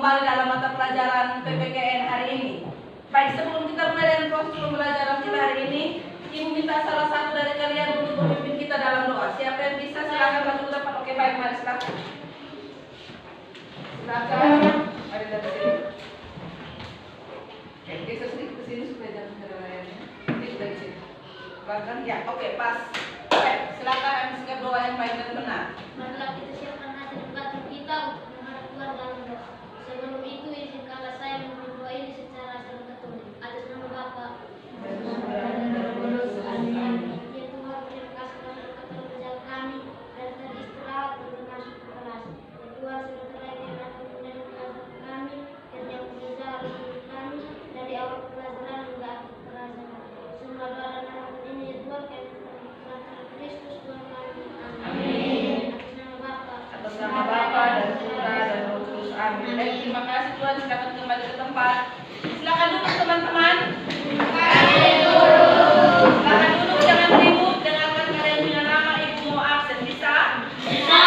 kembali dalam mata pelajaran PPKN hari ini. Baik, sebelum kita mulai dengan proses pembelajaran kita hari ini, Ibu minta salah satu dari kalian untuk memimpin kita dalam doa. Siapa yang bisa silakan maju ke depan. Oke, baik, mari silakan. Silakan. Mari dari sini. Oke, geser sedikit ke sini supaya jangan terlalu sedikit dari sini. Belakang, ya, oke, pas. Oke, silakan ambilkan doa yang baik dan benar. Marilah kita siapkan hati dan batin kita untuk menghadap Tuhan dalam doa. Sebelum itu izinkanlah saya memulai doa ini secara katolik. Atas nama Bapa dan Putra dan Roh Kudus. Amin. Ya Tuhan, terima kasih karena Engkau telah menjaga kami dan tadi istirahat untuk masuk ke kelas. Ya Tuhan, sudah terakhir akan menjadi pelajaran kami dan yang berjalan untuk kami dari awal pelajaran hingga akhir pelajaran. Semua doa dan harapan ini ya Tuhan kami berkat Kristus Tuhan kami. Amin. Atas nama Bapa dan Putra dan Roh Kudus. Amin. Baik, terima kasih Tuhan. Silakan kembali ke tempat. Silakan duduk teman-teman. Silakan duduk, jangan ribut. Dengarkan kalian punya nama, ibu mau absen, bisa? Bisa.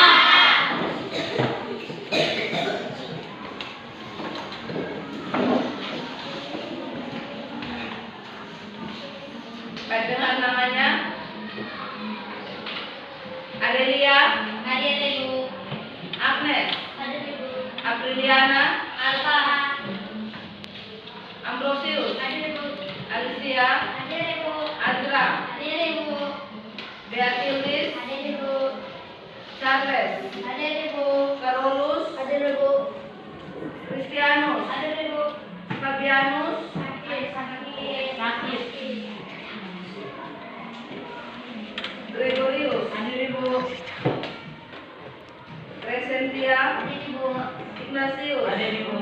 Baik, dengan namanya Adelia, Ibu. Agnes, Ibu. Apriliana, Alfa. Ambrosius, Ibu. Alicia, Ibu. Azra, Ibu. Beatrice, Ibu. Charles, Ibu. Carolus, Ibu. Cristianus, Ibu. Fabianus, Sakit. Gregorius, Ibu. Crescentia, Ibu. Ignatius, Ibu.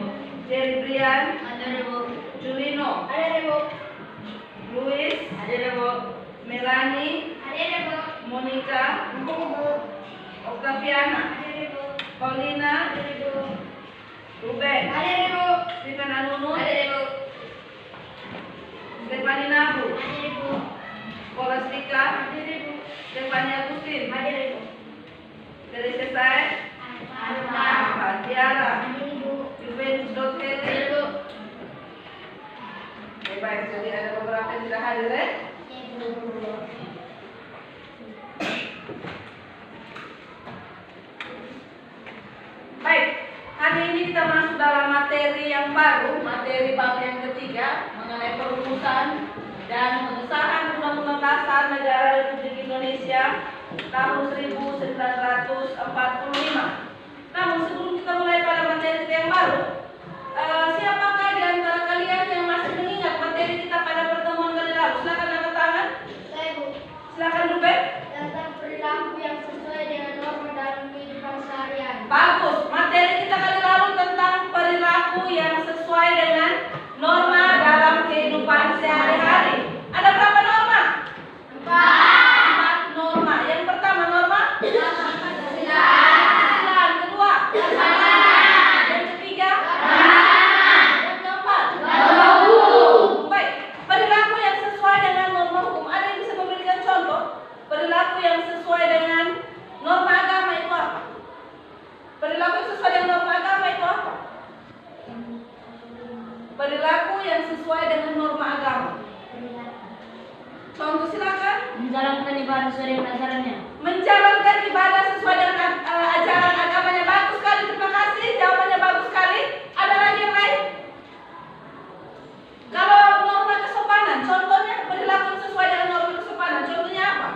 Jerry Brian, Ibu. Julino, Ibu. Luis, Ibu. Melanie, Ibu. Monica, Octaviana, Ibu. Paulina, Ibu. Ruben, Ibu. Stephen Anunun, Ibu. Stefani Nabu, Ibu. Scholastica, Ibu. Stefani Agustin, Ibu. Teresa Said, Tiara, Ibu. Juventus Dotheli. Ibu. Oke, baik, jadi ada beberapa yang tidak hadir ya. Baik, hari ini kita masuk dalam materi yang baru, materi bab yang ketiga mengenai perumusan dan pengesahan Undang-Undang Dasar Negara Republik Indonesia tahun 1945. Namun sebelum kita mulai pada materi kita yang baru, siapakah di antara kalian yang masih mengingat materi kita pada pertemuan kali lalu? Silakan angkat tangan. Saya Bu. Silakan Ruben. Tentang perilaku yang sesuai dengan norma dalam kehidupan sehari-hari. Bagus. Materi kita kali lalu tentang perilaku yang sesuai dengan norma dalam kehidupan sehari-hari. Ada berapa norma? 4 norma. Yang pertama norma Pancasila. Kedua yang ketiga yang keempat norma hukum. Baik, perilaku yang sesuai dengan norma hukum. Ada yang bisa memberikan contoh? Perilaku yang sesuai dengan norma agama itu apa? Perilaku yang sesuai dengan norma agama itu apa? Perilaku yang sesuai dengan norma agama. Contoh silakan. Menjalankan ibadah sesuai dengan ajarannya. Menjalankan ibadah sesuai dengan ajaran agamanya. Bagus sekali, terima kasih. Jawabannya bagus sekali. Ada lagi yang lain? Kalau norma kesopanan, contohnya perilaku yang sesuai dengan norma kesopanan. Contohnya apa?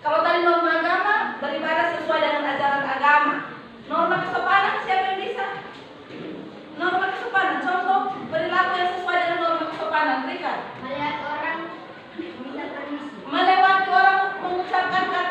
Kalau tadi norma agama, beribadah sesuai dengan ajaran agama. Norma kesopanan, siapa yang bisa? Norma kesopanan, contoh perilaku yang sesuai dengan norma kesopanan. Berikan. Melihat orang minta permisi. Melewati orang mengucapkan kata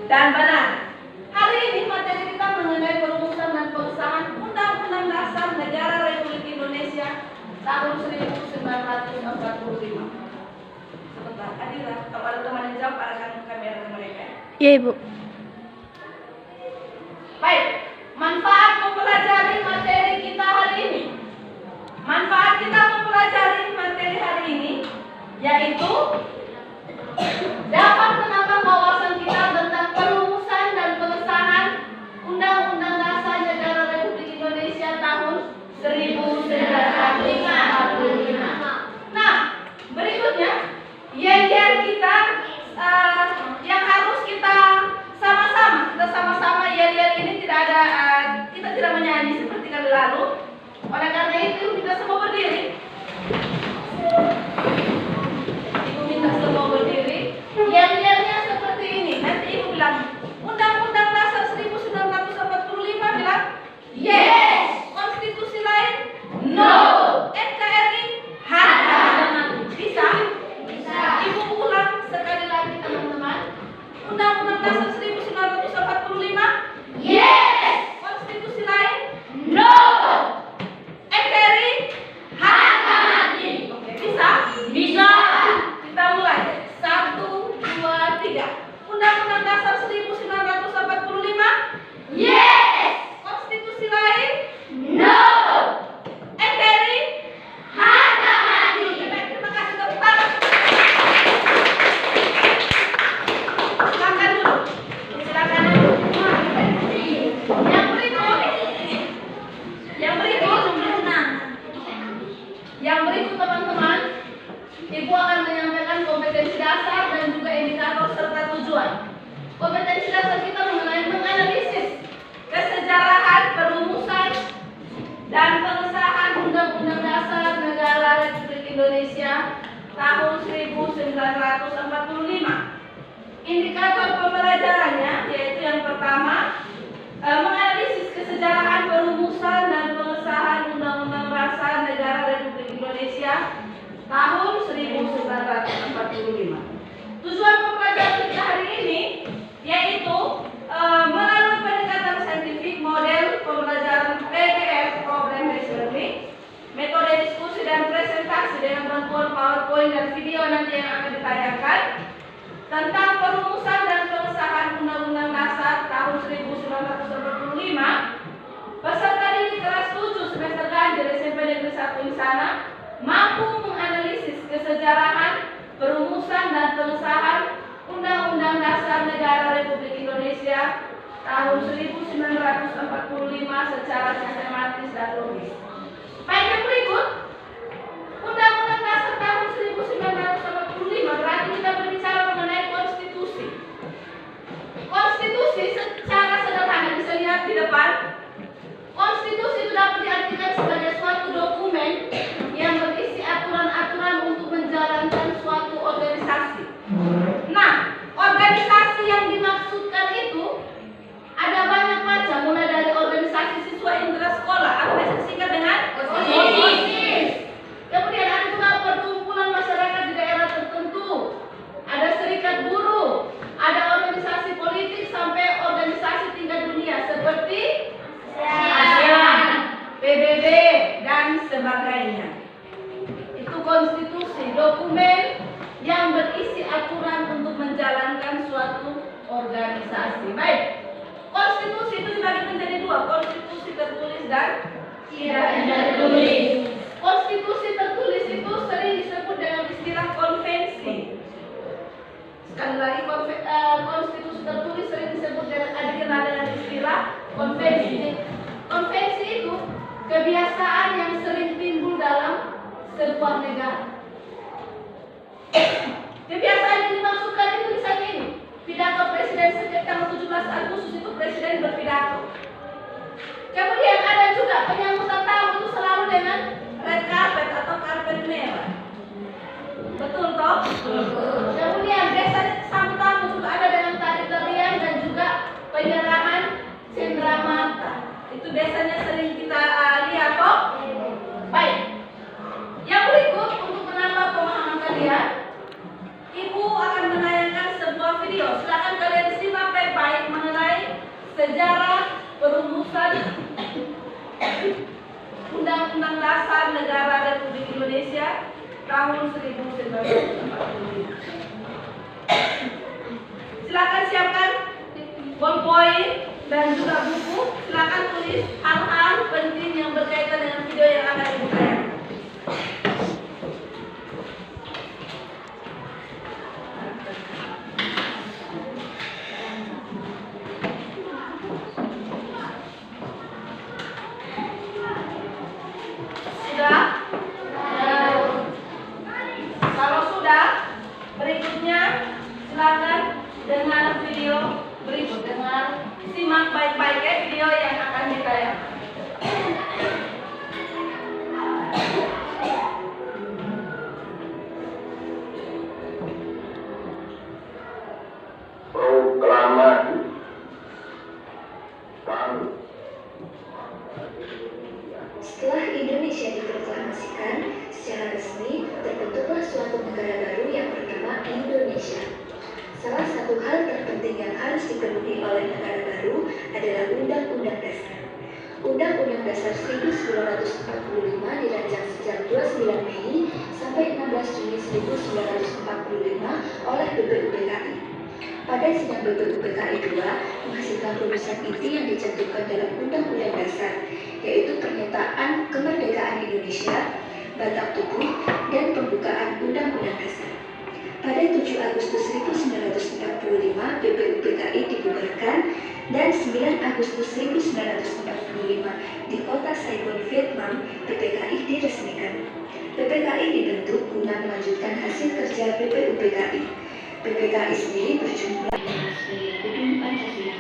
dan benar. Hari ini materi kita mengenai perumusan dan pengesahan Undang-Undang Dasar Negara Republik Indonesia tahun 1945. Sebentar, Adira, kalau ada teman yang jawab, arahkan kamera ke mereka. Iya, Ibu. Baik, manfaat mempelajari materi kita hari ini. Manfaat kita mempelajari materi hari ini yaitu dapat menambah wawasan kita tentang perumusan dan pengesahan Undang-Undang Dasar Negara Republik Indonesia tahun 1945. Nah, berikutnya yel-yel kita yang harus kita sama-sama yel-yel ini tidak ada, kita tidak menyanyi seperti kali lalu. Oleh karena itu kita semua berdiri. Ibu minta semua berdiri. Yel-yelnya seperti ini. Nanti Ibu bilang Undang-Undang Dasar 1945, bilang yes. Konstitusi lain no. NKRI harga mati. Bisa? Bisa. Ibu ulang sekali lagi teman-teman. Undang-Undang Dasar 1945 yes. Konstitusi lain no. NKRI harga mati. Oke, bisa? Bisa. Kita mulai. 1, 2, 3. Undang-Undang Dasar 1945 yes. Konstitusi lain no. NKRI harga mati. Terima kasih, tepuk tangan. Silakan dulu. Silakan dulu. Yang berikut teman-teman, Ibu akan menyampaikan kompetensi dasar dan juga indikator serta tujuan. Kompetensi dasar kita mengenai menganalisis kesejarahan perumusan dan pengesahan Undang-Undang Dasar Negara Republik Indonesia tahun 1945. Indikator pembelajarannya yaitu yang pertama, menganalisis kesejarahan perumusan dan pengesahan Undang-Undang Dasar Negara Republik Indonesia tahun 1945. Tujuan pembelajaran kita hari ini yaitu melalui pendekatan saintifik, model pembelajaran PBL (Problem Based Learning), metode diskusi dan presentasi dengan bantuan PowerPoint dan video nanti yang akan ditayangkan tentang perumusan dan pengesahan Undang-Undang Dasar tahun 1945. Peserta didik kelas 7 semester ganjil SMP Negeri 1 Insana mampu menganalisis kesejarahan perumusan dan pengesahan Undang-Undang Dasar Negara Republik Indonesia tahun 1945 secara sistematis dan logis. Baik, yang berikut, Undang-Undang Dasar tahun 1945 berarti kita berbicara mengenai konstitusi. Konstitusi secara sederhana bisa lihat di depan. Konstitusi itu dapat diartikan sebagai suatu dokumen yang berisi aturan-aturan untuk menjalankan suatu organisasi. Nah, organisasi yang dimaksudkan itu ada banyak macam, mulai dari organisasi siswa intra sekolah atau biasa disingkat dengan OSIS. Kemudian ada juga perkumpulan masyarakat di daerah tertentu, ada serikat buruh, ada organisasi politik sampai organisasi tingkat dunia seperti ASEAN, PBB dan sebagainya. Itu konstitusi, dokumen yang berisi aturan untuk menjalankan suatu organisasi. Baik, konstitusi itu dibagi menjadi dua, konstitusi tertulis dan tidak tertulis. Konstitusi tertulis itu sering disebut dengan istilah konvensi. Sekali lagi, konstitusi tertulis sering disebut dengan dikenal dengan istilah konvensi. Konvensi itu kebiasaan yang sering timbul dalam sebuah negara. Kebiasaan yang dimaksudkan itu misalnya ini, pidato presiden setiap tanggal 17 Agustus itu presiden berpidato. Kemudian ada juga penyambutan tamu itu selalu dengan red carpet atau karpet merah. Betul toh? Kemudian biasanya sambut tamu juga ada dengan tari-tarian dan juga penyerahan cenderamata. Itu biasanya sering kita lihat toh? Baik. Yang berikut untuk menambah pemahaman kalian, Ibu akan menayangkan sebuah video. Silakan kalian simak baik-baik. tahun 1945. Silakan siapkan ballpoint dan juga buku. Silakan tulis hal-hal penting yang berkaitan dengan video yang akan ibu tayangkan. Sudah? Kalau sudah, berikutnya silakan dengar video berikut. Simak baik-baik ya video yang akan ditayangkan. Proklamasi Setelah Indonesia diproklamasikan secara resmi, terbentuklah suatu negara baru yang bernama Indonesia. Salah satu hal terpenting yang harus dipenuhi oleh negara baru adalah Undang-Undang Dasar. Undang-Undang Dasar 1945 dirancang sejak 29 Mei sampai 16 Juni 1945 oleh BPUPKI. Pada sidang BPUPKI II menghasilkan rumusan inti yang dicantumkan dalam Undang-Undang Dasar, yaitu pernyataan kemerdekaan Indonesia, batang tubuh, dan pembukaan Undang-Undang Dasar. Pada 7 Agustus 1945 BPUPKI dibubarkan dan 9 Agustus 1945 di kota Saigon, Vietnam, BPKI diresmikan. BPKI dibentuk guna melanjutkan hasil kerja BPUPKI. BPKI sendiri berjumlah sebagai gedung Pancasila.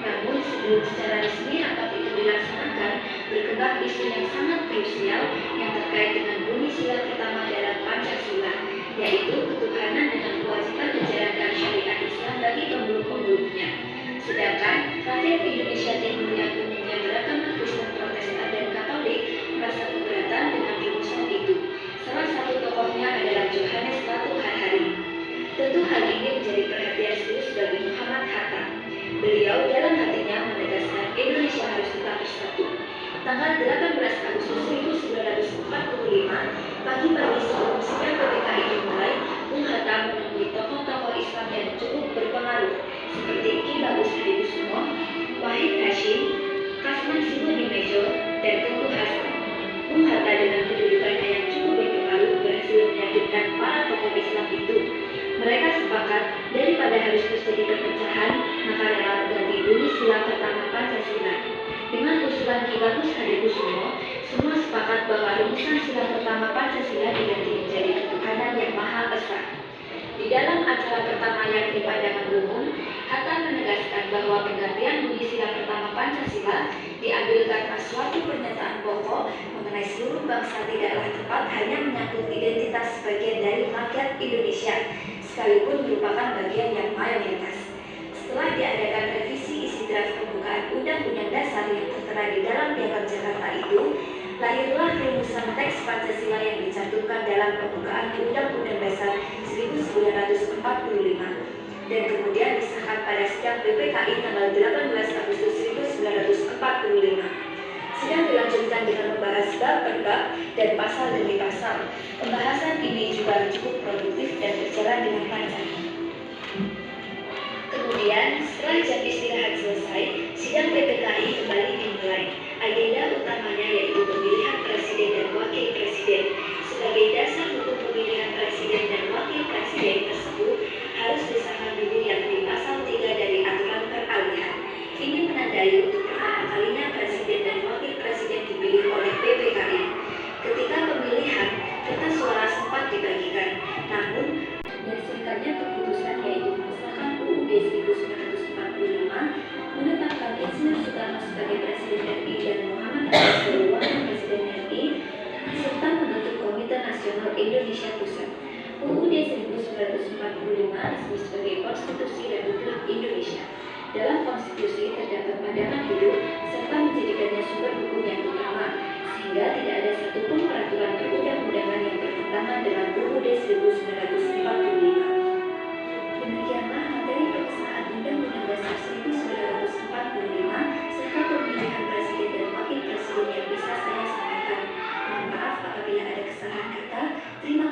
Namun sebelum secara resmi rapat itu dilaksanakan, berkembang isu yang sangat krusial yang terkait dengan bunyi sila pertama dalam Pancasila, yaitu ketuhanan dengan kewajiban menjalankan syariat Islam bagi pemeluk-pemeluknya. Sedangkan rakyat Indonesia Timur yang umumnya beragama Kristen, Protestan, dan Katolik merasa keberatan dengan rumusan itu. Salah satu tokohnya adalah Johannes Ratu Harhari. Tentu hal ini menjadi perhatian serius bagi Muhammad Hatta. Beliau dalam hatinya menegaskan Indonesia harus tetap bersatu. Tanggal 18 Agustus 1945, pagi-pagi sebelum sidang PPKI dimulai, Bung Hatta menemui tokoh-tokoh Islam yang cukup berpengaruh seperti Ki Bagus Hadikusumo, Wahid Hashim, Kasman Singodimedjo, dan Tengku Hasan. Bung Hatta dengan kedudukannya yang cukup berpengaruh berhasil meyakinkan para tokoh Islam itu. Mereka sepakat daripada harus terjadi perpecahan, maka rela mengganti bunyi sila pertama Pancasila. Dengan usulan Ki Bagus Hadikusumo, semua sepakat bahwa rumusan sila pertama Pancasila diganti menjadi ketuhanan yang Maha Esa. Di dalam acara pertama yang pandangan umum, Hatta menegaskan bahwa penggantian bunyi sila pertama Pancasila diambil karena suatu pernyataan pokok mengenai seluruh bangsa tidaklah tepat hanya menyangkut identitas sebagian dari rakyat Indonesia, sekalipun merupakan bagian yang mayoritas. Setelah diadakan revisi isi draft pembukaan Undang-Undang Dasar yang tertera di dalam Piagam Jakarta itu, lahirlah rumusan teks Pancasila yang dicantumkan dalam pembukaan Undang-Undang Dasar 1945 dan kemudian disahkan pada sidang BPKI tanggal 18 Agustus 1945. Sidang dilanjutkan dengan membahas bab per bab dan pasal demi pasal. Pembahasan ini juga cukup produktif dan berjalan dengan lancar. Kemudian, setelah jam istirahat selesai, sidang PPKI kembali dimulai. Agenda utamanya yaitu pemilihan presiden dan wakil presiden. Sebagai dasar hukum pemilihan presiden dan wakil presiden tersebut harus disahkan dulu yang di pasal 3 dari aturan peralihan. Ini menandai untuk pertama kalinya presiden dan wakil presiden dipilih oleh PPKI. Ketika pemilihan, kertas suara sempat dibagikan. Namun, berdasarkannya keputusan yaitu mengesahkan UUD 1945 menetapkan Insinyur Soekarno sebagai Presiden RI dan Muhammad Hatta sebagai Wakil Presiden RI serta membentuk Komite Nasional Indonesia Pusat. UUD 1945 resmi sebagai Konstitusi Republik Indonesia. Dalam konstitusi terdapat pandangan hidup serta menjadikannya sumber hukum yang utama, sehingga tidak ada satupun peraturan perundang-undangan yang bertentangan dengan UUD 1945. Demikianlah materi pengesahan Undang-Undang Dasar 1945 serta pemilihan presiden dan wakil presiden yang bisa saya sampaikan. Mohon maaf apabila ada kesalahan kata. Terima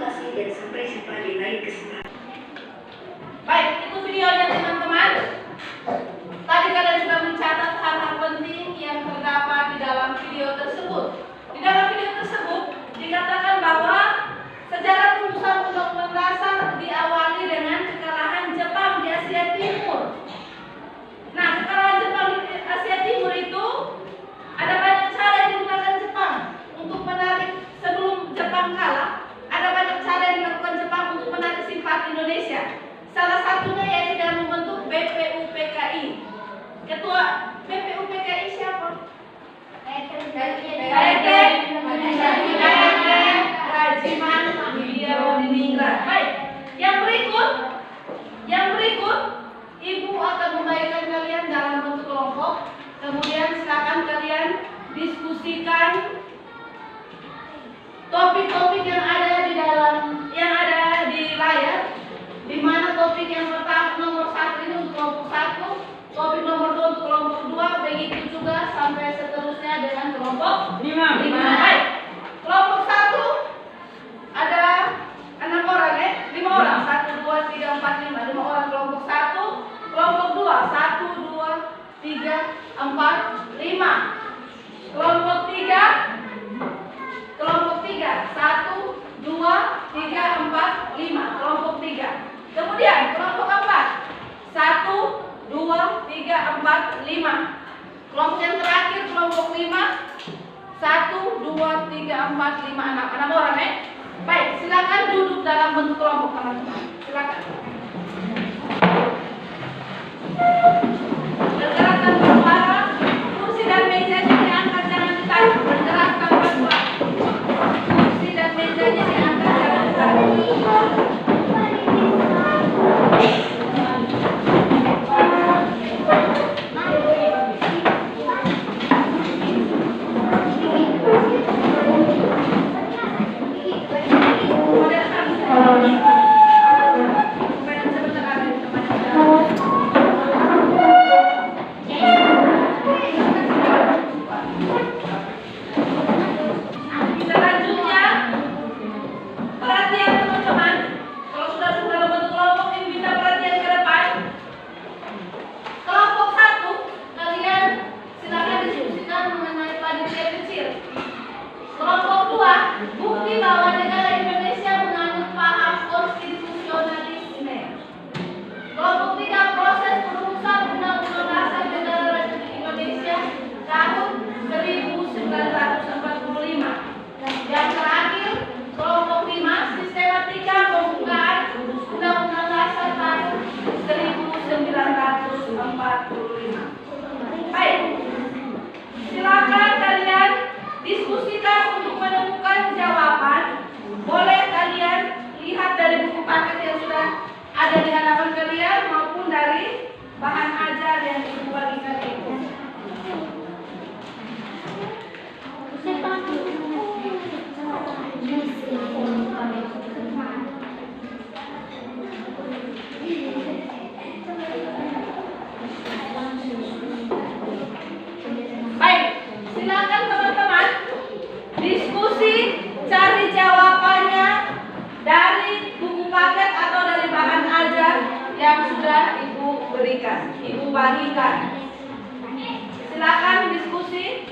Kemudian silakan kalian diskusikan topik-topik yang ada di layar. Di mana topik yang pertama nomor 1 ini untuk kelompok 1, topik nomor 2 untuk kelompok 2, begitu juga sampai seterusnya dengan kelompok 5. Baik. Kelompok 1 ada 6 orang 5 orang. 1 2 3 4 5. 5 orang kelompok 1. Kelompok 2 1 2 3 4 5. Kelompok 3 1 2 3 4 5. Kelompok 3. Kemudian kelompok 4 1 2 3 4 5. Kelompok yang terakhir kelompok 5 1 2 3 4 5 6 orang Baik, silakan duduk dalam bentuk kelompok teman-teman. Silakan. Bergerak tanpa suara, kursi dan mejanya diangkat jangan ditarik. Bergerak tanpa suara. Kursi dan mejanya diangkat jangan ditarik. Selanjutnya, perhatian teman-teman. Kalau sudah dalam bentuk kelompok ini minta perhatian ke depan. Kelompok 1, kalian silakan diskusikan mengenai panitia kecil. Kelompok 2, bukti bahwa negara Indonesia menganut paham konstitusionalisme. Kelompok 3, proses perumusan Undang-Undang Dasar Negara Republik Indonesia tahun 1945. Yang terakhir, kelompok 5, sistematika pembukaan Undang-Undang Dasar tahun 1945. Baik, silakan kalian diskusikan untuk menemukan jawaban. Boleh kalian lihat dari buku paket yang sudah ada di hadapan kalian maupun dari bahan ajar yang Ibu bagikan itu. Baik, silakan teman-teman diskusi, cari jawabannya dari buku paket atau dari bahan ajar yang sudah Ibu berikan, Ibu bagikan. Silakan diskusi.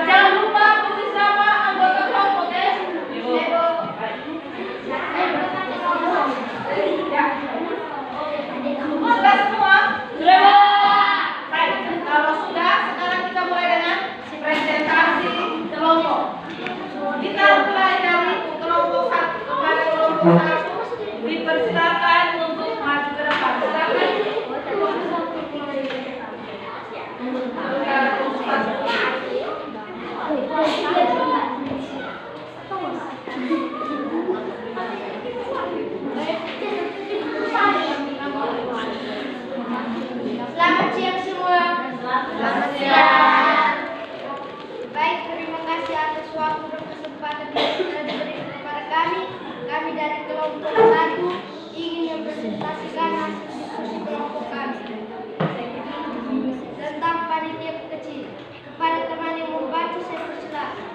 Jangan lupa persis nama anggota kelompok ya. Sudah semua? Sudah. Baik, kalau sudah, sekarang kita mulai dengan presentasi kelompok. Kita mulai dari kelompok 1 kepada kelompok 1. Dipersilakan untuk maju ke depan. Silakan. Selamat siang semua. Selamat siang. Baik, terima kasih atas waktu dan kesempatan yang telah diberikan kepada kami. Kami dari kelompok 1 ingin mempresentasikan hasil diskusi kelompok kami tentang panitia kecil. Kepada teman yang membantu saya persilakan.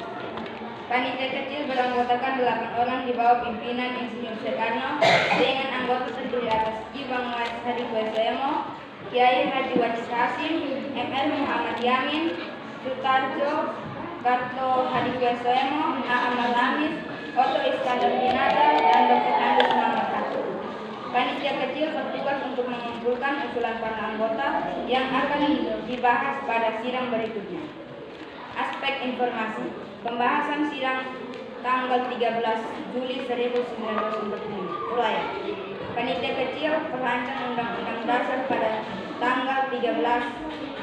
Panitia kecil beranggotakan 8 orang di bawah pimpinan Insinyur Soekarno dengan anggota terdiri atas Ibang Wais Hadi Kuesoemo, Kiai Haji Wajid Hasim, MR Muhammad Yamin, Sutarjo, Karto Hadi Kuesoemo, Ahmad Lamis, Otto Iskandar Binada, dan Dr. Andus Muhammad Hasan. Panitia kecil bertugas untuk mengumpulkan usulan para anggota yang akan dibahas pada sidang berikutnya. Aspek informasi. Pembahasan sidang tanggal 13 Juli 1945. Uraian. Panitia kecil perancang Undang-Undang Dasar pada tanggal 13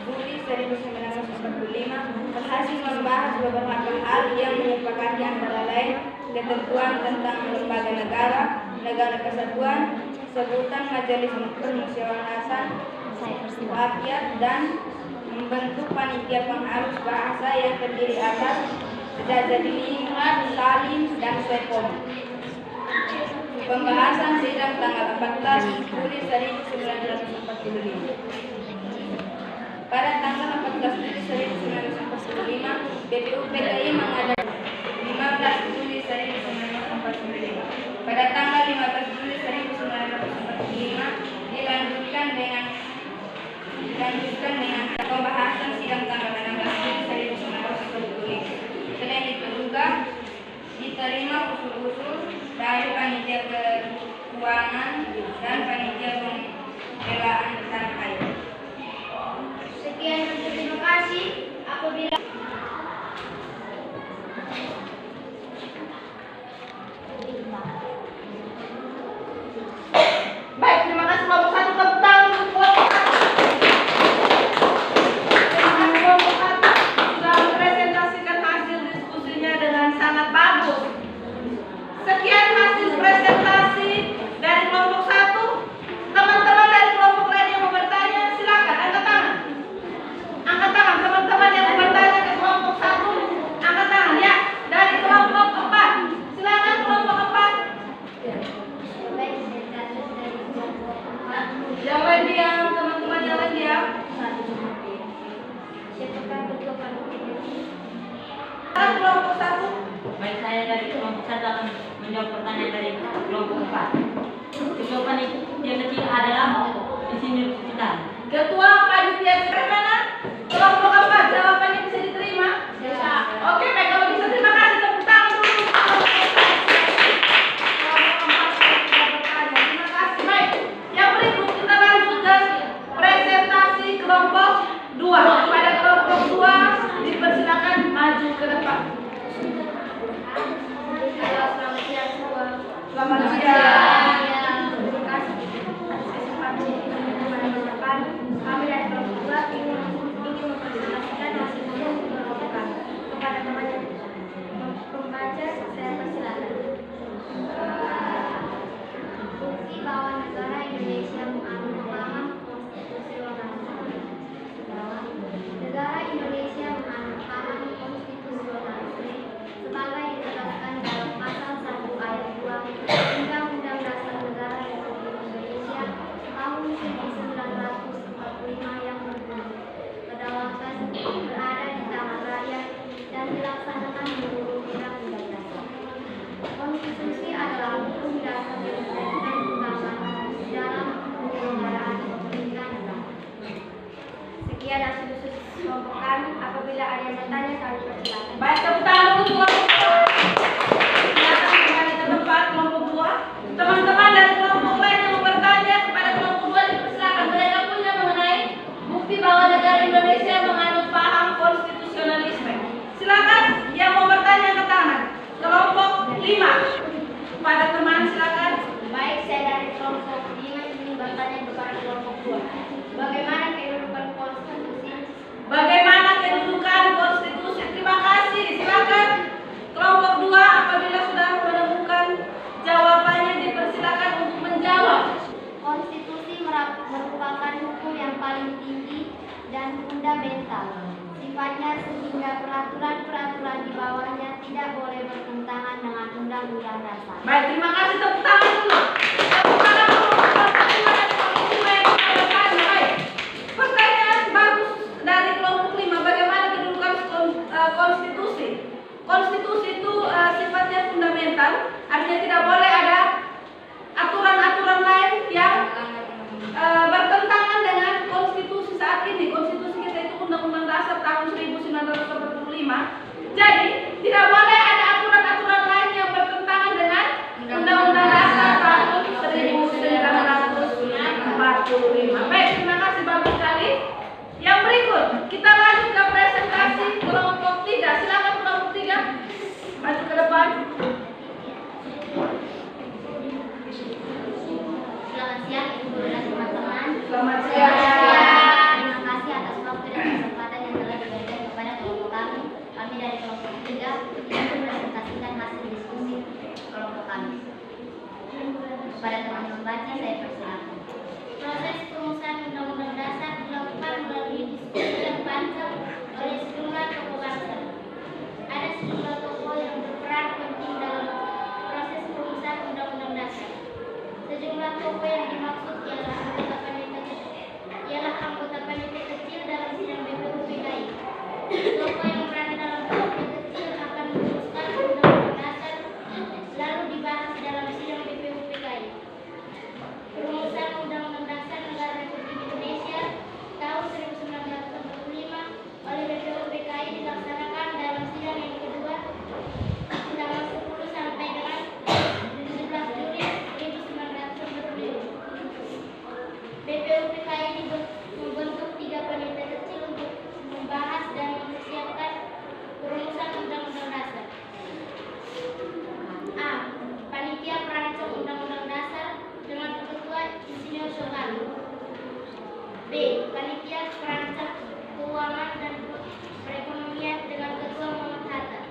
Juli 1945 berhasil membahas beberapa hal yang merupakan antara lain ketentuan tentang lembaga negara, negara kesatuan, sebutan majelis permusyawaratan rakyat, dan membentuk panitia pengarus bahasa yang terdiri atas Jajadilingrat, Salim, dan Sepom. Pembahasan sidang tanggal 14 Juli 1945. Pada tanggal 14 Juli 1945, BPUPKI mengadakan 15 Juli 1945. Pada tanggal 15 Juli 1945 dilanjutkan dengan pembahasan sidang tanggal 16 Juli 1945. Selain itu juga diterima usul-usul dari panitia keuangan dan panitia pembelaan tanah air. Sekian dan terima kasih. Apabila Baik, terima kasih kelompok 1 tentang kelompok 1. Kelompok 1 sudah mempresentasikan hasil diskusinya dengan sangat bagus. Sekian hasil presentasi dari kelompok 1. Teman-teman dari kelompok lain yang mau bertanya pertanyaan dari kelompok 4. Ketua panitia kecil adalah Insinyur Sucita. Ketua panitia dari mana? Kelompok apa? Jawabannya bisa diterima? Bisa. Oke, baik, kalau bisa terima kasih, tepuk tangan dulu. Terima kasih. Baik, yang berikut kita lanjutkan presentasi kelompok 2. Pada kelompok 2 dipersilakan maju ke depan. Selamat siang semua. Selamat siang. Terima kasih atas kesempatan di depan. Kami dari kelompok 2 ingin mempresentasikan hasil yang dilakukan kepada teman yang membaca. Saya persilakan. Bukti bahwa negara Indonesia menganut paham konstitusionalisme. Negara Indonesia menganut paham konstitusionalisme sebagai ditegaskan dalam pasal 1 ayat 2 Undang-Undang Dasar Negara Republik Indonesia tahun 1945 yang berbunyi, kedaulatan berada di tangan rakyat dan dilaksanakan menurut undang-undang dasar. Konstitusi adalah hukum dasar yang dijadikan pegangan dalam penyelenggaraan pemerintahan negara. Sekian hasil khusus kelompok kami. Apabila ada yang bertanya, kami persilakan. Baik, tepuk tangan dulu kelompok 2. Silakan kembali ke tempat kelompok 2. Teman-teman dari kelompok lain yang mau bertanya kepada kelompok 2 dipersilakan. Mereka punya mengenai bukti bahwa negara Indonesia menganut paham konstitusionalisme. Silakan yang mau bertanya ke tangan. Kelompok 5. Kepada teman silakan. Baik, saya dari kelompok 5 ingin bertanya kepada kelompok 2. Bagaimana kehidupan konstitusi? Bagaimana kedudukan konstitusi? Terima kasih. Silakan kelompok 2 apabila sudah menemukan jawabannya dipersilakan untuk menjawab. Konstitusi merupakan hukum yang paling tinggi dan fundamental. Sifatnya sehingga peraturan-peraturan di bawahnya tidak boleh bertentangan dengan undang-undang dasar. Baik, terima kasih. Tepuk tangan dulu. Tepuk tangan dulu. Baik. Pertanyaan bagus dari kelompok 5. Bagaimana kedudukan konstitusi? Konstitusi itu sifatnya fundamental, artinya tidak boleh ada aturan-aturan lain yang bertentangan dengan konstitusi saat ini. Konstitusi kita itu Undang-Undang Dasar tahun 1945. Jadi tidak boleh ada aturan-aturan lain yang bertentangan dengan Undang-Undang Dasar tahun 1945. Baik, terima kasih, bagus sekali. Yang berikut kita lanjut ke presentasi kelompok 3. Silakan kelompok 3 maju ke depan. Selamat siang Ibu dan teman-teman. Selamat siang. Terima kasih atas waktu dan kesempatan yang telah diberikan kepada kelompok kami. Kami dari kelompok 3 ingin mempresentasikan hasil diskusi kelompok kami. Kepada teman membaca, saya persilakan. Proses perumusan Undang-Undang Dasar dilakukan melalui diskusi yang panjang oleh sejumlah tokoh bangsa. Ada sejumlah tokoh yang berperan penting dalam proses perumusan Undang-Undang Dasar. Sejumlah tokoh yang dimaksud ialah anggota panitia kecil dalam sidang BPUPKI. Tokoh yang berada dalam panitia kecil akan merumuskan Undang-Undang Dasar lalu dibahas dalam sidang BPUPKI. Perumusan Undang-Undang Dasar Negara Republik Indonesia tahun 1945 oleh BPUPKI dilaksanakan dalam sidang yang kedua tanggal 10 sampai dengan 17 Juli 1945. BPUPKI membentuk 3 panitia kecil untuk membahas dan mempersiapkan perumusan Undang-Undang Dasar. A. Panitia Perancang Undang-Undang Dasar dengan Ketua Insinyur Soekarno. B. Panitia Perancang Keuangan dan Perekonomian dengan Ketua Muhammad Hatta.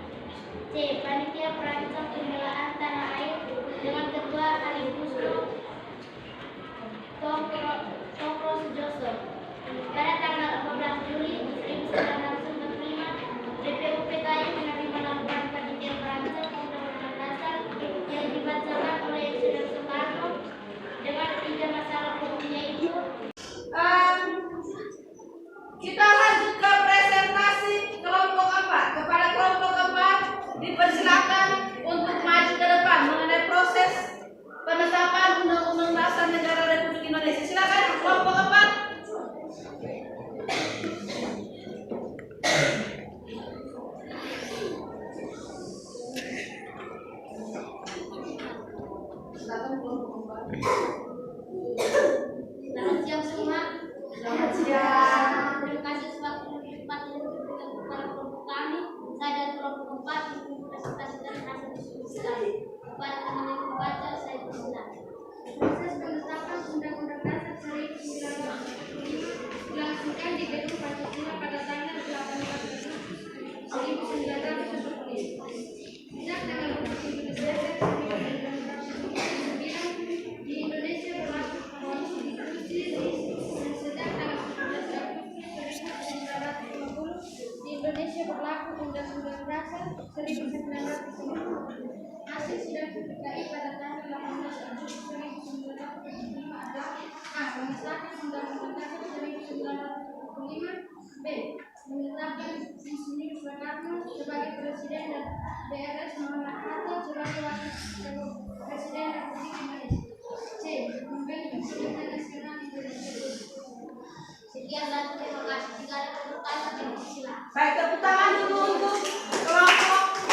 C. Panitia Perancang Pembelaan Tanah Air dengan Ketua Ali Busro Tokro Sujoso. Pada tanggal 14 Juli 1945, BPUPKI menerima laporan panitia perancang Undang-Undang Dasar yang dibacakan oleh Insinyur Soekarno dengan 3 masalah pokoknya itu. Kita lanjut ke presentasi kelompok 4. Kepada kelompok 4 dipersilakan untuk maju ke depan mengenai proses berlaku Undang-Undang Dasar 1945. Hasil sidang DKI pada tanggal 18 Agustus 1945 adalah A. Mengesahkan Undang-Undang Dasar 1945. B. Menetapkan Insinyur Soekarno sebagai Presiden dan DRS Muhammad Hatta sebagai Wakil Presiden Republik Indonesia. C. Membentuk Partai Nasional Indonesia. Sekian dan terima kasih. Jika ada pertanyaan, silakan. Baik, tepuk tangan dulu untuk kelompok 4.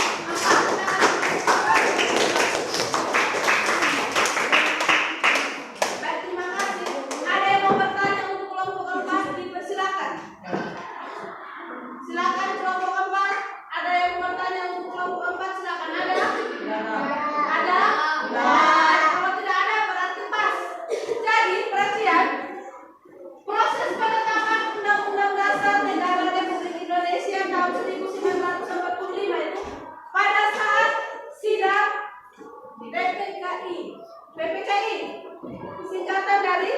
Baik, terima kasih. Ada yang mau bertanya untuk kelompok 4? Dipersilakan. Silakan kelompok 4. Ada yang mau bertanya untuk kelompok 4? Silakan. Ada? Ada? Kalau tidak ada berarti pas. Jadi perhatian. Proses penetapan Undang-Undang Dasar Negara Republik Indonesia tahun 1945 itu pada saat sidang PPKI, singkatan dari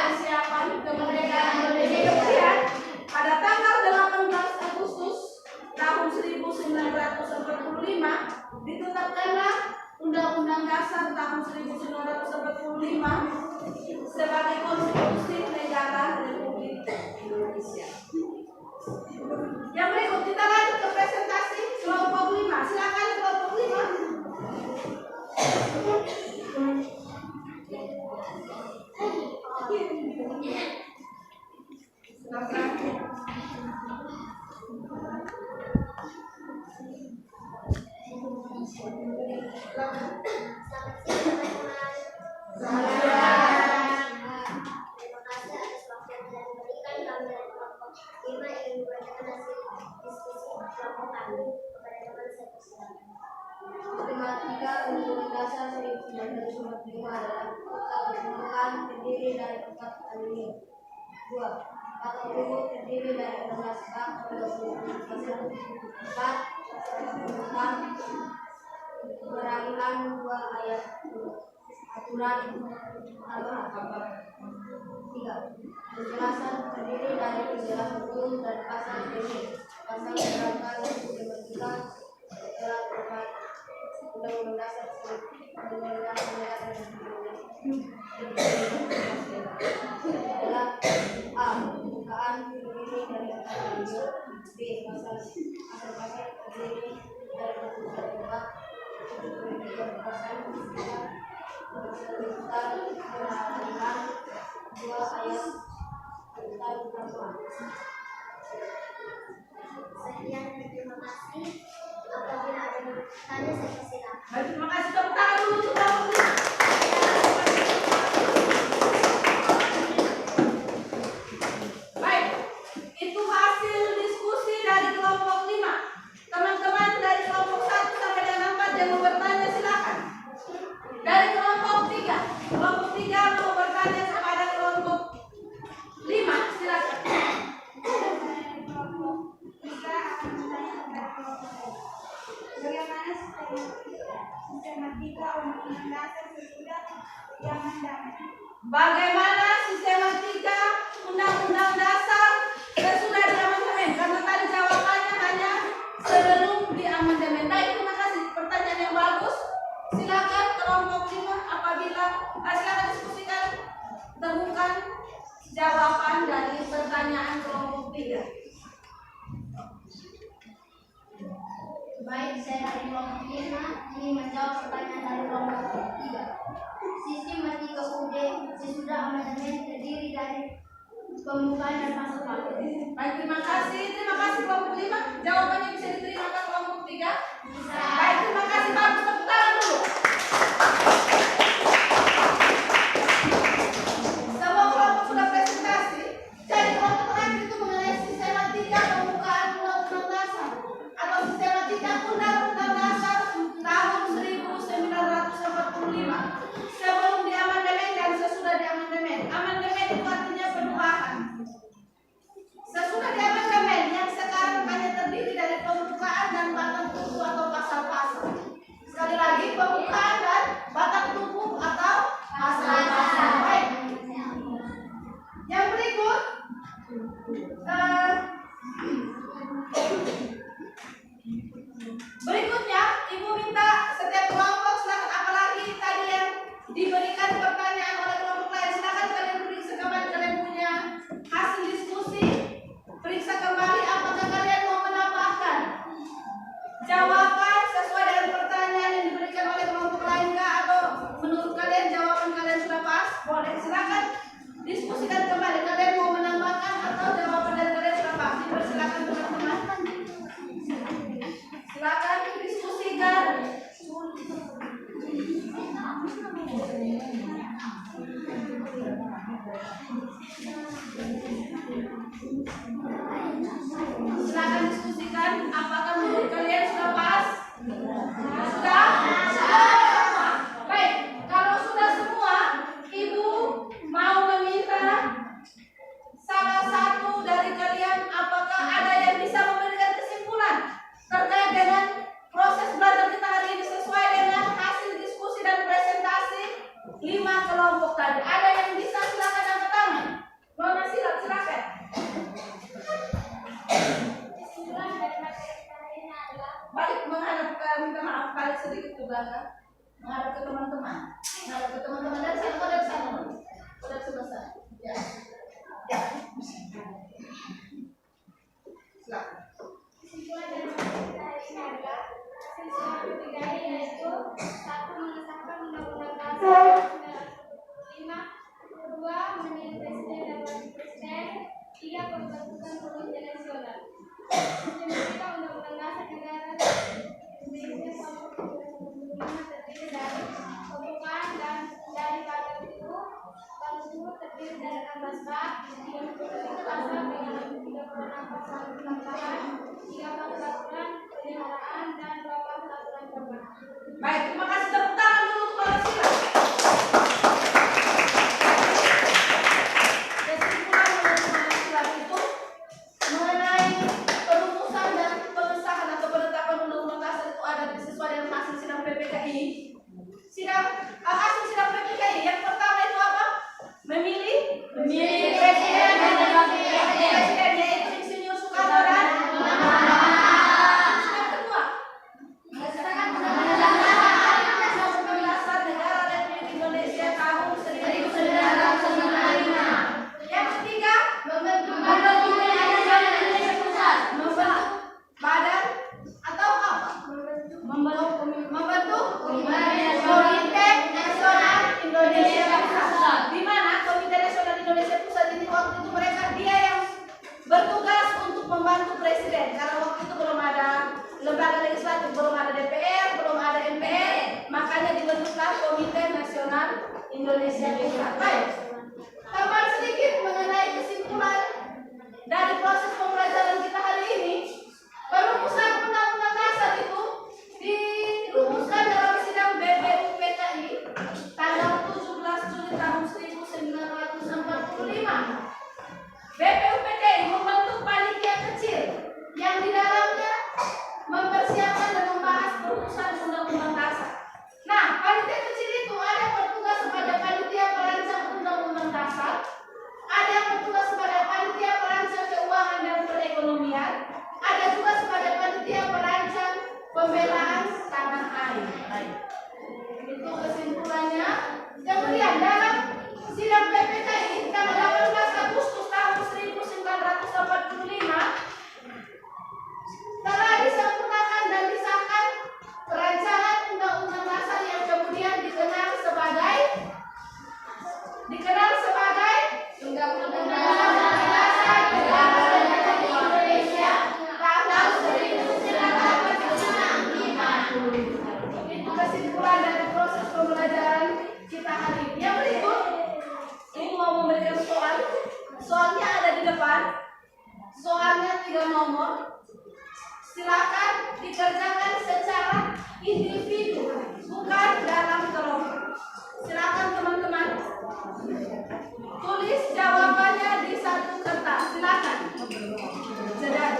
Persiapan Kemerdekaan Indonesia. Kemudian pada tanggal 18 Agustus tahun 1945 ditetapkanlah Undang-Undang Dasar tahun 1945 sebagai konstitusi negara Republik Indonesia. Yang berikut kita lanjut ke presentasi kelompok 5. Silakan kelompok 5. Terima kasih atas waktu yang telah diberikan kami dari kelompok 5 ingin membacakan hasil diskusi kelompok kami kepada teman saya persilakan. Tematika Undang-Undang Dasar 1945 adalah ketentuan terdiri dari 4 alinea. 2. Kata umum terdiri dari 16 bab 20 pasal 4 tentang peralihan 2 ayat aturan tambahan. 3. Penjelasan terdiri dari penjelasan umum dan pasal ini. Pasal menerangkan tematika setelah terkait Undang-Undang Dasar Undang-Undang Negara Republik Indonesia adalah A. Pembukaan terdiri dari 4 alinea. B. Pasal terdiri dari 21 bab 73 pasal 3 peralihan 2 ayat tentang tambahan. Sekian dan terima kasih. Apabila ada yang bertanya, saya persilakan. Baik, terima kasih. Tepuk tangan dulu untuk kelompok 5. Baik, itu hasil diskusi dari kelompok 5. Teman-teman dari kelompok 1 sampai dengan 4 yang mau bertanya silakan. Dari kelompok 3 mau bertanya kepada kelompok 5, silakan. Bagaimana sistematika Undang-Undang Dasar sesudah diamandemen? Bagaimana sistematika Undang-Undang Dasar sesudah diamandemen? Karena tadi jawabannya hanya sebelum diamandemen. Baik, terima kasih. Pertanyaan yang bagus. Silakan kelompok 5 apabila silakan diskusikan, temukan jawaban dari pertanyaan kelompok 3. Baik, saya dari kelompok 5 ingin menjawab pertanyaan dari kelompok 3. Sistematika UUD sesudah amandemen terdiri dari pembukaan dan pasal. Baik, terima kasih. Terima kasih kelompok 5. Jawabannya bisa diterima ke kelompok 3? Bisa. Baik, terima kasih. Bagus, tepuk tangan dulu. Semua kelompok sudah presentasi. Jadi kelompok terakhir itu mengenai sistematika pembukaan Undang-Undang Dasar atau sistematika Undang-Undang Dasar tahun 1945 sebelum diamandemen dan sesudah diamandemen. Amandemen itu artinya perubahan. Sesudah diamandemen yang sekarang hanya terdiri dari pembukaan dan batang tubuh atau pasal-pasal. Sekali Silakan diskusikan. Apakah menurut kalian sudah pas? Sudah? Baik, kalau sudah semua, Ibu mau meminta salah satu dari kalian, apakah ada yang bisa memberikan kesimpulan terkait dengan proses belajar kita hari ini sesuai dengan hasil diskusi dan presentasi 5 kelompok tadi. Ada yang bisa? Silakan angkat tangan. Nona silakan. Kesimpulan dari materi hari ini adalah Balik menghadap ke, minta maaf, balik sedikit ke belakang, menghadap ke teman-teman, dari sana, dari sana, dari sebelah sana. Ya, ya. Silakan. kesimpulan dari materi hari ini adalah siswa ketiga yaitu 1. Mengesahkan Undang-Undang Dasar 1945, 2. Memilih presiden dan wakil presiden, 3. Pembentukan komite nasional. Ketika Undang-Undang Dasar Negara Indonesia tahun 1945 terdiri dari pembukaan dan dari pasal 10 terdiri dari 16 bab, 33 pasal dengan 36 pasal tambahan, 3 pasal aturan peliharaan dan 2 pasal aturan terbang. Baik, terima kasih. Tepuk tangan dulu kepada Sila. Kesimpulan mengenai Sila itu mengenai perumusan dan pengesahan atau penetapan Undang-Undang Dasar itu ada sesuai dengan hasil sidang PPKI. Hasil sidang PPKI yang pertama itu apa? Memilih presiden dan wakil presiden, yaitu Insinyur Soekarno dan yang kedua mengesahkan Undang-Undang Dasar Negara Republik Indonesia tahun 1945. Yang ketiga membentuk badan atau apa? Membentuk Komite Nasional Indonesia Pusat. Di mana Komite Nasional Indonesia Pusat ini waktu itu dia yang bertugas untuk membantu presiden, karena waktu itu belum ada lembaga legislatif, belum ada DPR, belum ada MPR, makanya dibentuklah Komite Nasional Indonesia Pusat. Baik, tambahan sedikit mengenai kesimpulan dari proses pembelajaran kita hari ini. Perumusan Undang-Undang Dasar itu dirumuskan dalam sidang BPUPKI tanggal 17 Juli tahun 1945. BPUPKI membentuk panitia kecil yang di dalamnya mempersiapkan dan membahas perumusan Undang-Undang Dasar. Nah, panitia kecil itu ada yang bertugas sebagai panitia perancang Undang-Undang Dasar, ada yang bertugas sebagai panitia perancang keuangan dan perekonomian, ada juga sebagai panitia perancang pembelaan tanah air. Itu kesimpulannya. Kemudian dalam sidang PPKI tanggal 18 Agustus tahun 1945 telah disempurnakan dan disahkan perancangan Undang-Undang Dasar yang kemudian dikenal sebagai Undang-Undang Dasar Negara Republik Indonesia tahun 1945. Itu kesimpulan dari proses pembelajaran kita hari ini. Yang berikut, ini mau memberikan soal. Soalnya ada di depan. Soalnya 3 nomor. Silakan dikerjakan secara individu, bukan dalam kelompok. Silakan teman-teman tulis jawabannya di satu kertas. Silakan. Sudah.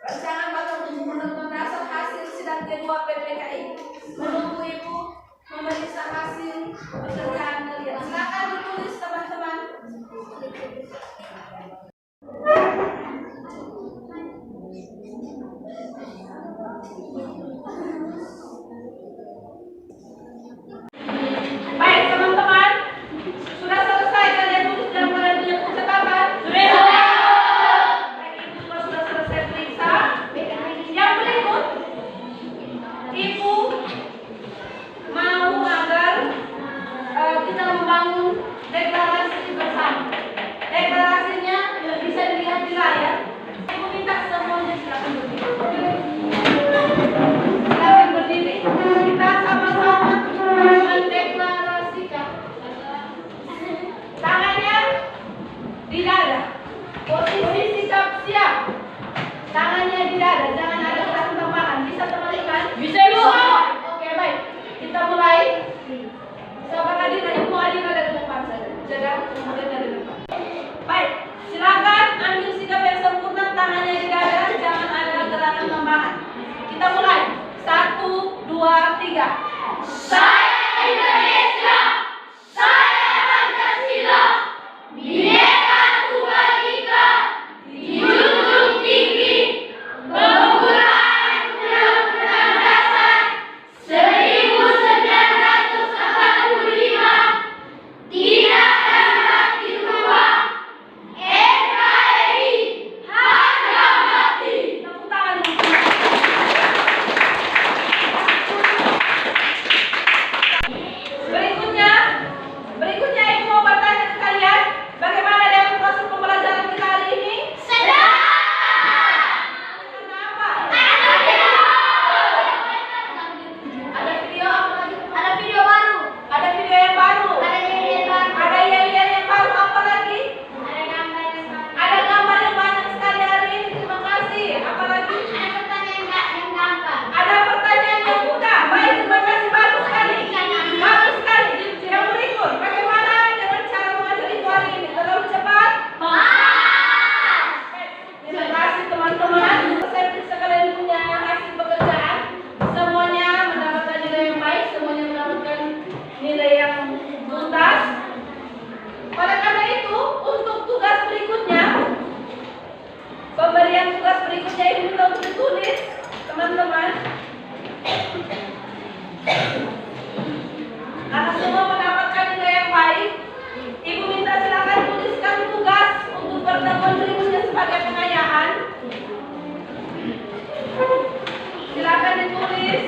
Rancangan bakal undang-undang dasar hasil sidang kedua PPKI. Menunggu Ibu memeriksa hasil pekerjaan kalian. Silakan ditulis teman-teman. Baik teman-teman, sudah selesai kalian tulis dalam kalian punya catatan? Sudah. Baik, Ibu juga sudah selesai periksa. Yang berikut, Ibu mau agar kita membangun deklarasi bersama. Deklarasinya bisa dilihat di layar. Ibu minta semuanya silakan berdiri. Silakan berdiri. Kita sama-sama mendeklarasikan. Tangannya di dada. Posisi sikap siap. Tangannya di dada. Jangan ada gerakan tambahan. Bisa teman-teman? Bisa, Ibu. Oke, baik. Kita mulai. Sahabat Adina, Ibu Adina dari depan saja. Jangan kemudian dari depan. Baik, silakan ambil sikap yang sempurna, tangannya di dada, jangan ada gerakan tambahan. Kita mulai. 1, 2, 3. Saya Indonesia, saya Pancasila, Bhinneka Tunggal Ika, dijunjung tinggi, penggunaan Undang-Undang Dasar 1945 tidak dapat dirubah. NKRI harga mati. Tepuk tangan dulu. Berikutnya Ibu mau bertanya ke kalian, bagaimana dengan proses pembelajaran kita hari ini? Sedang. Karena apa? Ada video apa lagi? Ada video baru. Ada video yang baru. Ada yel-yel yang baru. Apa lagi? Ada gambar yang banyak sekali hari ini. Terima kasih. Apa lagi? Ada pertanyaan yang mudah. Baik, terima kasih. Bagus sekali. Bagus sekali. Yang berikut, bagaimana dengan cara mengajar Ibu hari ini? Terlalu cepat? Terima kasih teman-teman. Saya periksa kalian punya hasil pekerjaan. Semuanya mendapatkan nilai yang baik. Semuanya mendapatkan nilai yang tuntas. Oleh karena itu, untuk tugas berikutnya, pemberian tugas berikutnya ini minta untuk ditulis, teman-teman. Karena semua mendapatkan nilai yang baik, Ibu minta silakan tuliskan tugas untuk pertemuan berikutnya sebagai pengayaan. Silakan ditulis.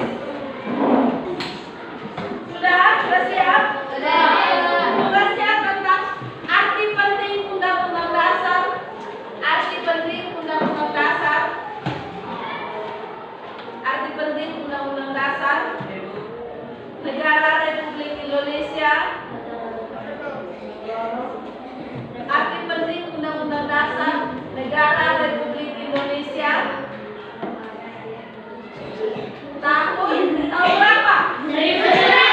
Sudah siap? Tugasnya tentang arti penting Undang-Undang Dasar. Arti penting Undang-Undang Dasar. Arti penting Undang-Undang Dasar Negara Republik Indonesia. Arti penting Undang-Undang Dasar Negara Republik Indonesia. Tahun berapa? 1945.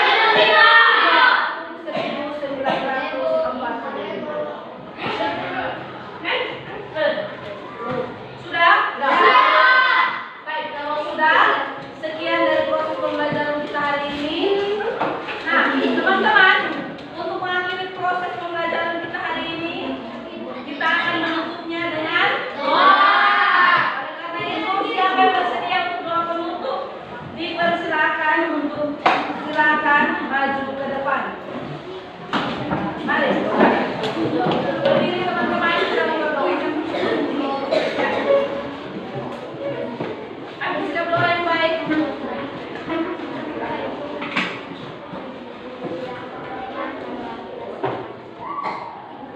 Sudah? Baik, kalau sudah, sekian dari proses pembelajaran kita hari ini. Nah, teman-teman, untuk mengakhiri proses pembelajaran kita hari ini, kita akan menutupnya dengan doa. Oleh karena itu, siapa yang bersedia untuk doa penutup, dipersilakan untuk maju ke depan. Mari. Berdiri teman-teman, sudah berdoa. Ambil sikap doa yang baik.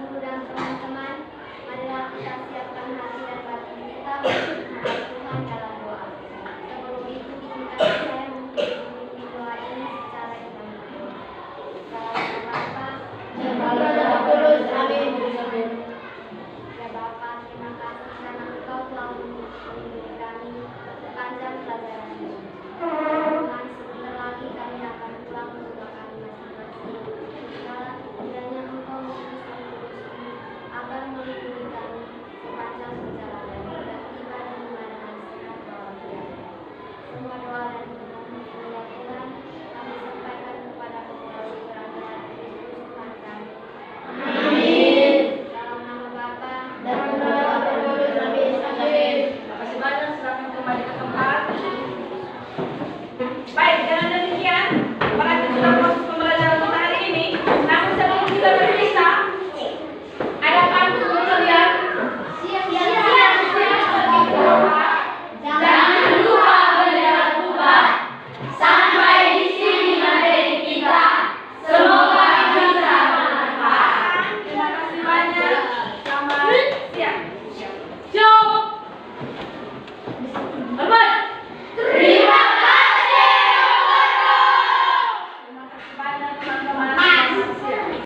Ibu dan teman-teman, marilah kita siapkan hati dan batin kita menghadap Tuhan dalam doa. Sebelum itu, izinkan saya untuk memimpin doa ini secara imam. Dalam nama Bapa dan Putra dan Roh Kudus. Amin. kembali ke tempat.